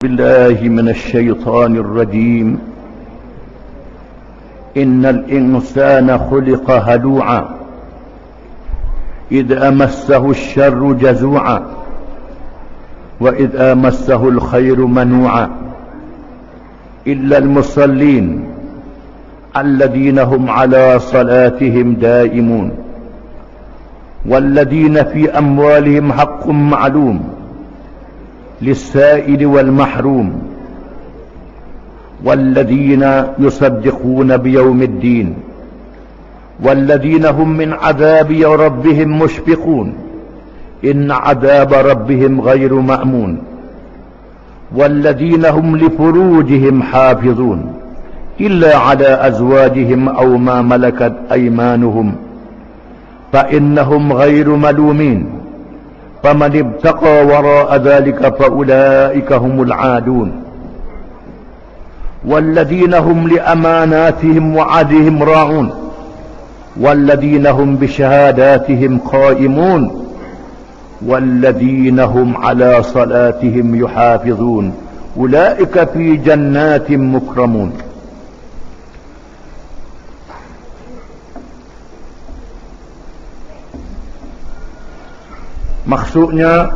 بالله من الشيطان الرجيم. إن الإنسان خلق هلوعا إذ مسه الشر جزوعا وإذ مسه الخير منوعا إلا المصلين الذين هم على صلاتهم دائمون والذين في أموالهم حق معلوم للسائل والمحروم والذين يصدقون بيوم الدين والذين هم من عذاب ربهم مشفقون إن عذاب ربهم غير مأمون والذين هم لفروجهم حافظون إلا على أزواجهم أو ما ملكت أيمانهم فإنهم غير ملومين فمن ابتغى وراء ذلك فأولئك هم العادون والذين هم لأماناتهم وعهدهم راعون والذين هم بشهاداتهم قائمون والذين هم على صلاتهم يحافظون أولئك في جنات مكرمون. Maksudnya,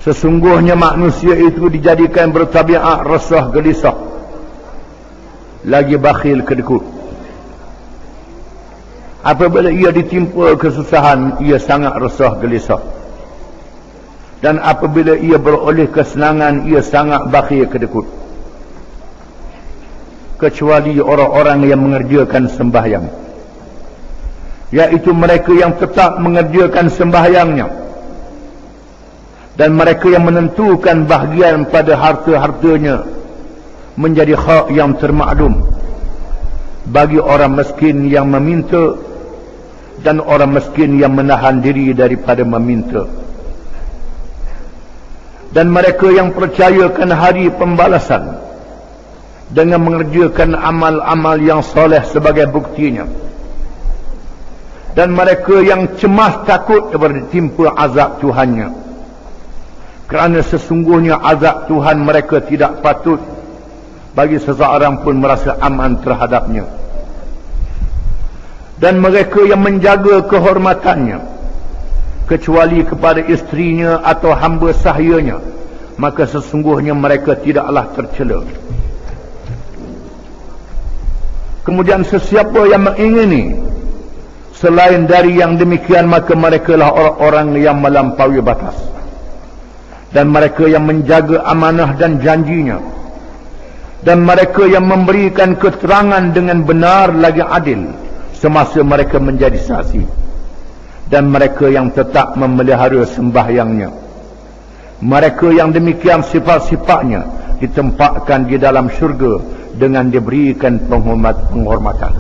sesungguhnya manusia itu dijadikan bertabiat resah gelisah, lagi bakhil kedekut. Apabila ia ditimpa kesusahan, ia sangat resah gelisah. Dan apabila ia beroleh kesenangan, ia sangat bakhil kedekut. Kecuali orang-orang yang mengerjakan sembahyang, yaitu mereka yang tetap mengerjakan sembahyangnya dan mereka yang menentukan bahagian pada harta-hartanya menjadi hak yang termaklum bagi orang miskin yang meminta dan orang miskin yang menahan diri daripada meminta, dan mereka yang percayakan hari pembalasan dengan mengerjakan amal-amal yang soleh sebagai buktinya, dan mereka yang cemas takut bertimpa azab Tuhannya, kerana sesungguhnya azab Tuhan mereka tidak patut bagi seseorang pun merasa aman terhadapnya, dan mereka yang menjaga kehormatannya kecuali kepada isterinya atau hamba sahyanya, maka sesungguhnya mereka tidaklah tercela. Kemudian sesiapa yang mengingini selain dari yang demikian, maka mereka lah orang-orang yang melampaui batas, dan mereka yang menjaga amanah dan janjinya, dan mereka yang memberikan keterangan dengan benar lagi adil semasa mereka menjadi saksi, dan mereka yang tetap memelihara sembahyangnya. Mereka yang demikian sifat-sifatnya ditempatkan di dalam syurga dengan diberikan penghormatan.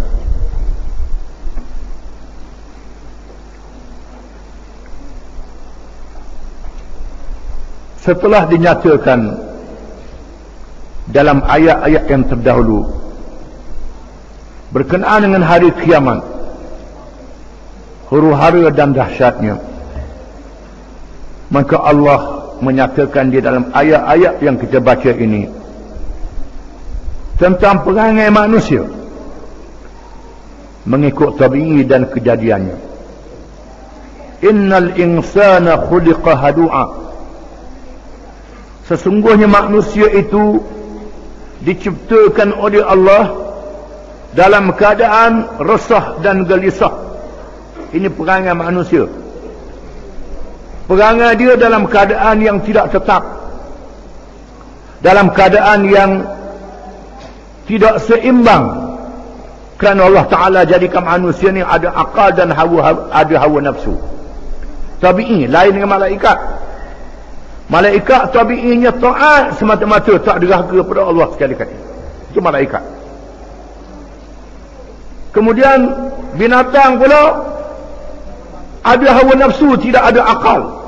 Setelah dinyatakan dalam ayat-ayat yang terdahulu berkenaan dengan hari kiamat, huru-hara dan dahsyatnya, maka Allah menyatakan di dalam ayat-ayat yang kita baca ini tentang perangai manusia mengikut tabi'i dan kejadiannya. Innal insana khuliqa halu'a, sesungguhnya manusia itu diciptakan oleh Allah dalam keadaan resah dan gelisah. Ini perangai manusia. Perangai dia dalam keadaan yang tidak tetap, dalam keadaan yang tidak seimbang, kerana Allah Ta'ala jadikan manusia ni ada akal dan ada hawa nafsu. Tabi'i lain dengan malaikat. Malaikat tabi'inya taat semata-mata, tak derhaka kepada Allah sekali-kali. Itu malaikat. Kemudian binatang pula ada hawa nafsu, tidak ada akal.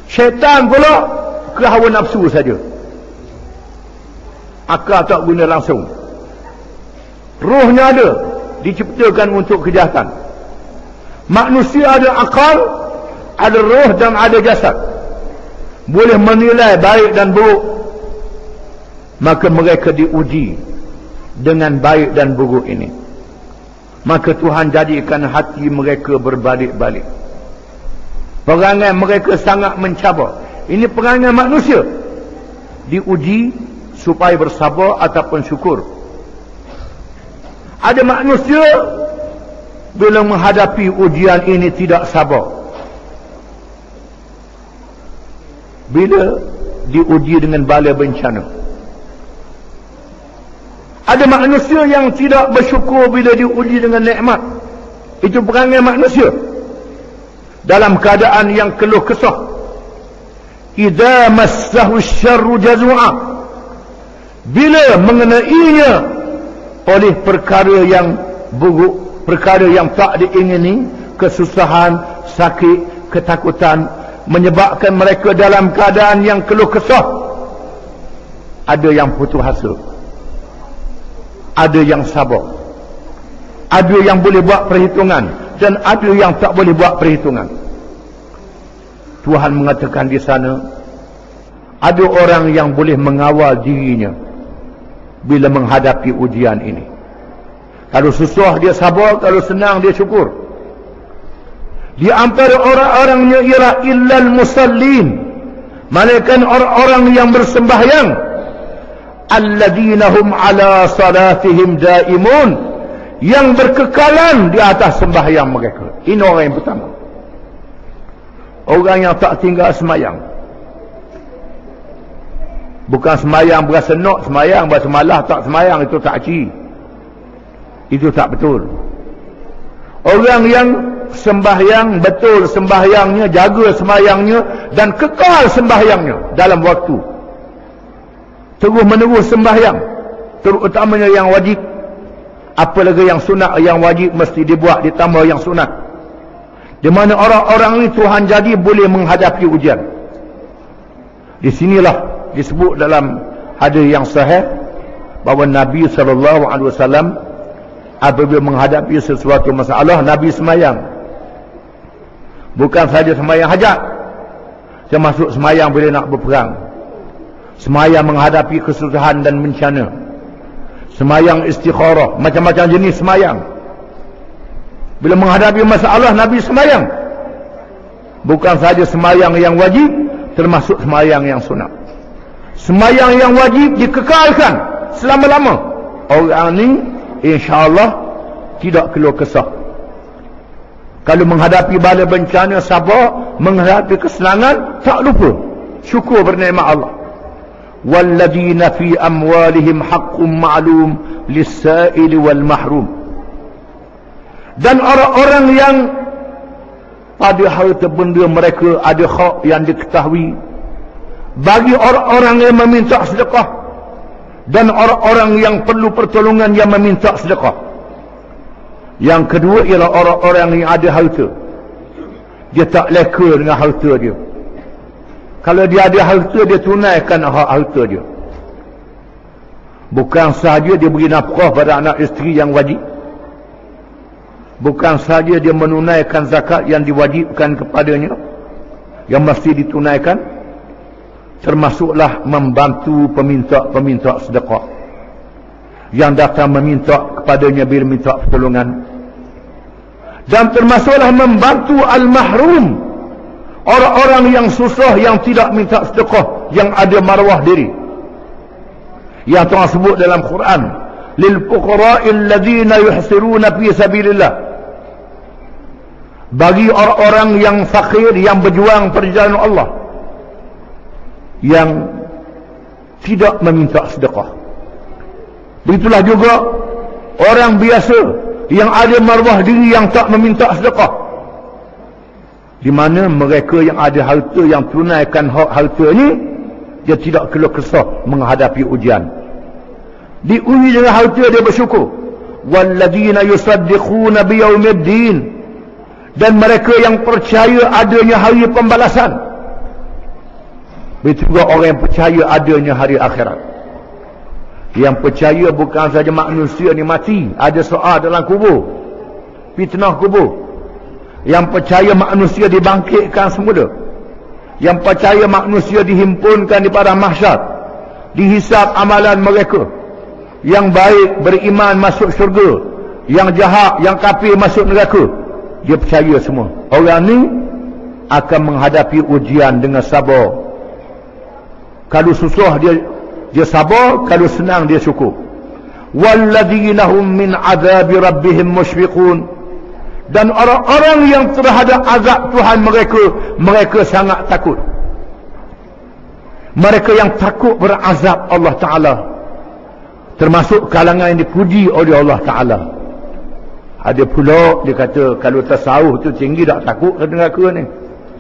Syaitan pula ke hawa nafsu saja, akal tak guna langsung. Rohnya ada, diciptakan untuk kejahatan. Manusia ada akal, ada roh dan ada jasad. boleh menilai baik dan buruk, maka mereka diuji dengan baik dan buruk ini. Maka Tuhan jadikan hati mereka berbalik-balik. Perangai mereka sangat mencabar. Ini perangai manusia, diuji supaya bersabar ataupun syukur. Ada manusia bila menghadapi ujian ini tidak sabar. Bila diuji dengan bala bencana. Ada manusia yang tidak bersyukur bila diuji dengan nikmat. Itu perangai manusia. Dalam keadaan yang keluh kesah. Idza massahu syarru jazua. Bila mengenainya oleh perkara yang buruk, perkara yang tak diingini, kesusahan, sakit, ketakutan, menyebabkan mereka dalam keadaan yang keluh kesah. Ada yang putus asa, ada yang sabar, ada yang boleh buat perhitungan, dan ada yang tak boleh buat perhitungan. Tuhan mengatakan di sana, ada orang yang boleh mengawal dirinya bila menghadapi ujian ini. Kalau susah dia sabar, kalau senang dia syukur. Di antara orang-orangnya ialah illal musallin, malaikat orang-orang yang bersembahyang, alladzina hum ala salatihim daimun, yang berkekalan di atas sembahyang mereka. Ini orang yang pertama. Orang yang tak tinggal semayang. Bukan semayang berasa nak semayang, berasa malah tak semayang, itu tak ci. Itu tak betul. Orang yang sembahyang betul sembahyangnya, jaga sembahyangnya dan kekal sembahyangnya dalam waktu, terus menerus sembahyang, terutamanya yang wajib. Apalagi yang sunat, yang wajib mesti dibuat ditambah yang sunat. Di mana orang-orang ini Tuhan jadi boleh menghadapi ujian. Di sinilah disebut dalam hadis yang sahih bahawa Nabi SAW apabila menghadapi sesuatu masalah, Nabi semayang. Bukan saja semayang hajat, termasuk semayang bila nak berperang, semayang menghadapi kesusahan dan bencana, semayang istikharah, macam-macam jenis semayang. Bila menghadapi masalah, Nabi semayang. Bukan saja semayang yang wajib, termasuk semayang yang sunat. Semayang yang wajib dikekalkan selama-lama. Orang ni insya-Allah tidak keluh kesah. Kalau menghadapi bala bencana sabar, menghadapi kesenangan tak lupa syukur bernikmat Allah. Walladzina fi amwalihim haqqun ma'lum lis-sa'ili wal mahrum. Dan orang-orang yang pada harta benda mereka ada hak yang diketahui bagi orang-orang yang meminta sedekah dan orang-orang yang perlu pertolongan yang meminta sedekah. Yang kedua ialah orang-orang yang ada harta, dia tak leka dengan harta dia. Kalau dia ada harta, dia tunaikan hak harta dia. Bukan sahaja dia beri nafkah pada anak isteri yang wajib, bukan sahaja dia menunaikan zakat yang diwajibkan kepadanya, yang mesti ditunaikan, termasuklah membantu peminta-peminta sedekah yang datang meminta kepadanya bila minta pertolongan. Dan termasuklah membantu al-mahrum, orang-orang yang susah, yang tidak minta sedekah, yang ada maruah diri, yang Tuhan sebut dalam Quran, lil fuqara'il ladzina yuhsiruna fi sabilillah, bagi orang-orang yang fakir, yang berjuang perjalanan Allah, yang tidak meminta sedekah. Begitulah juga orang biasa yang ada maruah diri, yang tak meminta sedekah, di mana mereka yang ada harta, yang tunaikan hak harta ni, dia tidak keluh kesah menghadapi ujian. Diuji dengan harta, dia bersyukur. Walladzina yusaddiquna biyaumiddin, dan mereka yang percaya adanya hari pembalasan. Begitu juga orang yang percaya adanya hari akhirat. Yang percaya bukan saja manusia ni mati, ada soal dalam kubur, fitnah kubur. Yang percaya manusia dibangkitkan semula. yang percaya manusia dihimpunkan di padang mahsyar, dihisab amalan mereka, yang baik beriman masuk syurga, yang jahat, yang kafir masuk neraka. Dia percaya semua. Orang ni akan menghadapi ujian dengan sabar. Kalau susah dia sabar, kalau senang dia syukur. Walladzina hum min adzabi rabbihim mushfiqun. Dan orang-orang yang terhadap azab Tuhan mereka sangat takut. Mereka yang takut berazab Allah Ta'ala, termasuk kalangan yang dipuji oleh Allah Ta'ala. Ada pula dia kata kalau tasawuf tu tinggi tak takut ke neraka ni,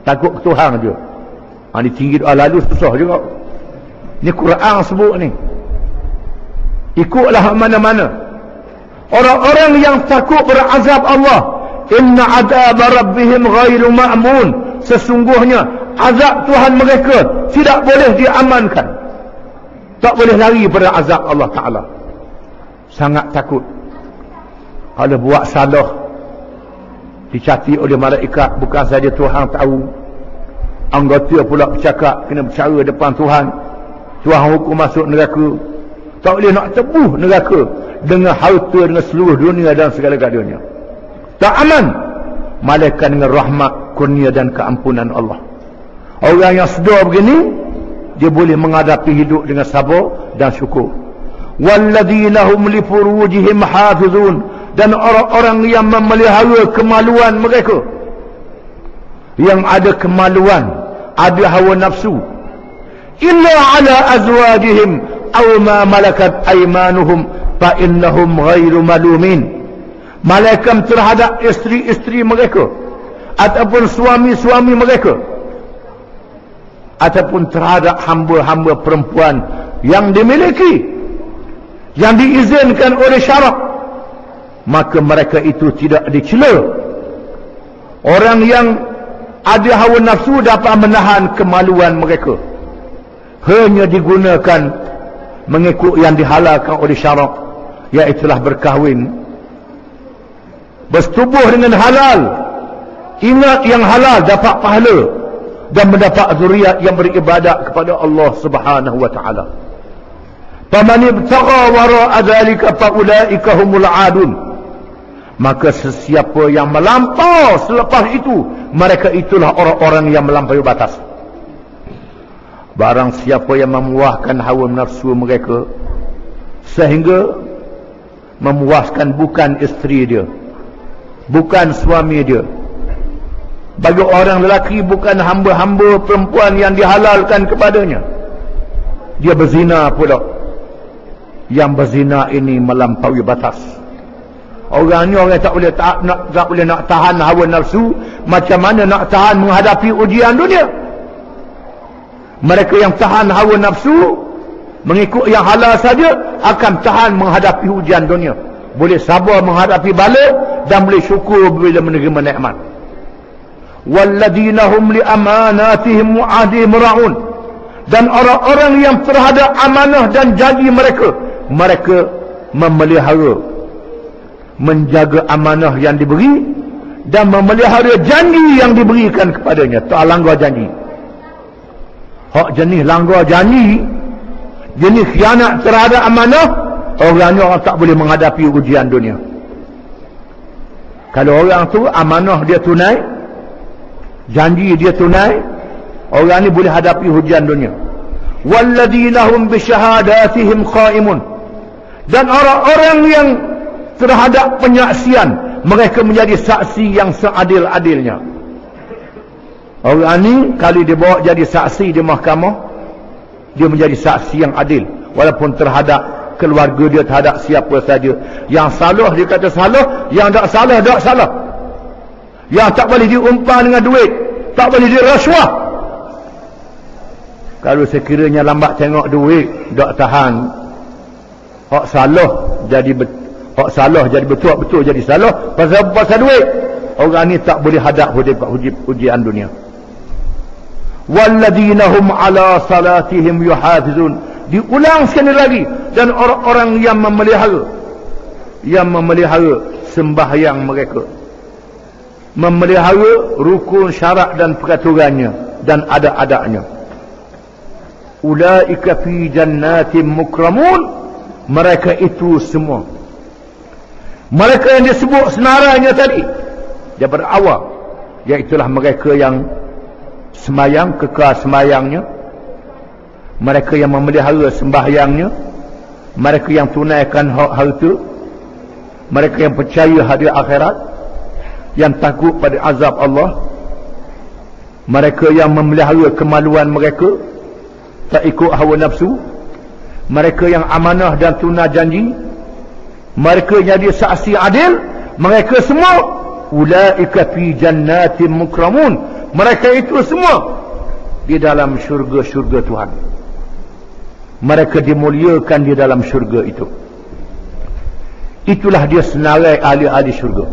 takut ke Tuhan je. Ni tinggi doa lalu susah juga. Ni Quran sebut ni, ikutlah mana-mana. Orang-orang yang takut berazab Allah, inna azab rabbihim ghairu ma'mun, sesungguhnya azab Tuhan mereka tidak boleh diamankan, tak boleh lari pada azab Allah Ta'ala. Sangat takut. Kalau buat salah dicatat oleh malaikat, bukan saja Tuhan tahu, anggota pula bercakap, kena bercara depan Tuhan. Tuhan hukum masuk neraka, tak boleh nak tebuh neraka dengan harta, dengan seluruh dunia dan segala-galanya. Tak aman. Malaikat dengan rahmat, kurnia dan keampunan Allah. Orang yang sedar begini, dia boleh menghadapi hidup dengan sabar dan syukur. Walladzina hum li furujihim hafizun, dan orang-orang yang memelihara kemaluan mereka, yang ada kemaluan, ada hawa nafsu, illa ala azwajihim aw ma malakat aymanuhum fa innahum ghairu malumin. Malaikat terhadap isteri-isteri mereka, ataupun suami-suami mereka, ataupun terhadap hamba-hamba perempuan yang dimiliki, yang diizinkan oleh syarak, maka mereka itu tidak dicela. Orang yang ada hawa nafsu dapat menahan kemaluan mereka, hanya digunakan mengikut yang dihalalkan oleh syarak, iaitulah berkahwin, bersetubuh dengan halal. Ingat yang halal dapat pahala dan mendapat zuriat yang beribadat kepada Allah Subhanahu wa taala. Faman ibtagha wara'a dzalika fa ulaika humul 'adun. Maka sesiapa yang melampau selepas itu, mereka itulah orang-orang yang melampaui batas. Barang siapa yang memuaskan hawa nafsu mereka sehingga memuaskan bukan isteri dia, bukan suami dia, bagi orang lelaki bukan hamba-hamba perempuan yang dihalalkan kepadanya, dia berzina pula. Yang berzina ini melampaui batas. Orang ni orang tak boleh nak tahan hawa nafsu, macam mana nak tahan menghadapi ujian dunia. Mereka yang tahan hawa nafsu mengikut yang halal saja akan tahan menghadapi ujian dunia, boleh sabar menghadapi bala dan boleh syukur bila menerima nikmat. Walladzina hum li amanatihim wa 'ahdihim ra'un, dan orang-orang yang terhadap amanah dan janji mereka memelihara, menjaga amanah yang diberi dan memelihara janji yang diberikan kepadanya, tak langgar janji. Hak jenis langgar janji, jenis khianat terhadap amanah, orang tak boleh menghadapi ujian dunia. Kalau orang tu amanah dia tunai, janji dia tunai, orang ni boleh hadapi ujian dunia. Walladzina hum bisyahadatihim qaimun, dan orang-orang yang terhadap penyaksian mereka menjadi saksi yang seadil-adilnya. Orang ni kalau dia bawa jadi saksi di mahkamah, dia menjadi saksi yang adil, walaupun terhadap keluarga dia, terhadap siapa saja. Yang salah dia kata salah, yang tak salah tak salah. Yang tak boleh diumpah dengan duit, tak boleh dirasuah. Kalau sekiranya lambat tengok duit, tak tahan, hak salah jadi hak salah jadi betul jadi salah pasal duit. Orang ni tak boleh hadap ujian dunia. Walladzina hum ala salatihim yuhafizun, diulang sekali lagi, dan orang-orang yang memelihara sembahyang mereka, memelihara rukun syarat dan peraturannya, dan ada-adanya. Ulaika fi jannatin mukramun, mereka itu semua, mereka yang disebut senarainya tadi daripada awal, iaitulah mereka yang semayang, kekal semayangnya, mereka yang memelihara sembahyangnya, mereka yang tunaikan harta, mereka yang percaya hari akhirat, yang takut pada azab Allah, mereka yang memelihara kemaluan mereka, tak ikut hawa nafsu, mereka yang amanah dan tunai janji, mereka yang jadi saksi adil, mereka semua ulaika fi jannatin mukramun, mereka itu semua di dalam syurga-syurga Tuhan, mereka dimuliakan di dalam syurga itu. Itulah dia senarai ahli-ahli syurga.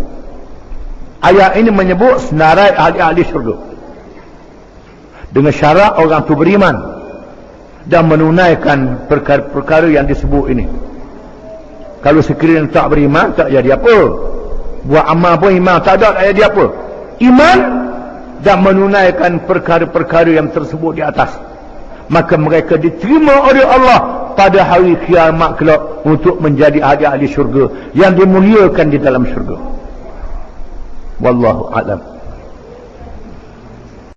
Ayat ini menyebut senarai ahli-ahli syurga dengan syarat orang itu beriman dan menunaikan perkara-perkara yang disebut ini. Kalau sekiranya tak beriman, tak jadi apa. Buat amal pun iman tak ada, tak jadi apa. Iman dan menunaikan perkara-perkara yang tersebut di atas, maka mereka diterima oleh Allah pada hari kiamat kelak untuk menjadi ahli-ahli syurga yang dimuliakan di dalam syurga. Wallahu a'lam.